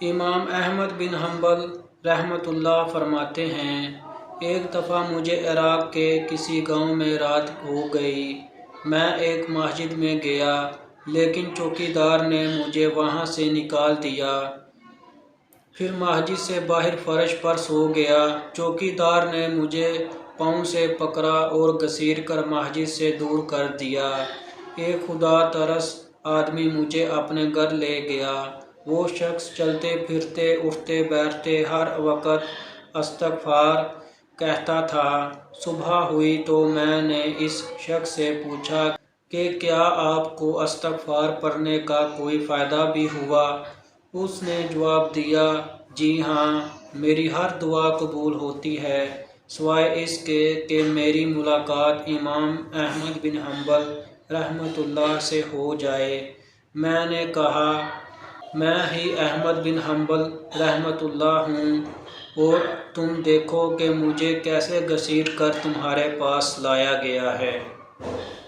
امام احمد بن حنبل رحمۃ اللہ فرماتے ہیں، ایک دفعہ مجھے عراق کے کسی گاؤں میں رات ہو گئی۔ میں ایک مسجد میں گیا، لیکن چوکیدار نے مجھے وہاں سے نکال دیا۔ پھر مسجد سے باہر فرش پر سو گیا۔ چوکیدار نے مجھے پاؤں سے پکڑا اور گھسیٹ کر مسجد سے دور کر دیا۔ ایک خدا ترس آدمی مجھے اپنے گھر لے گیا۔ وہ شخص چلتے پھرتے اٹھتے بیٹھتے ہر وقت استغفار کہتا تھا۔ صبح ہوئی تو میں نے اس شخص سے پوچھا کہ کیا آپ کو استغفار پڑھنے کا کوئی فائدہ بھی ہوا؟ اس نے جواب دیا، جی ہاں، میری ہر دعا قبول ہوتی ہے، سوائے اس کے کہ میری ملاقات امام احمد بن حنبل رحمۃ اللہ سے ہو جائے۔ میں نے کہا، میں ہی احمد بن حنبل رحمۃ اللہ ہوں، اور تم دیکھو کہ مجھے کیسے گھسیٹ کر تمہارے پاس لایا گیا ہے۔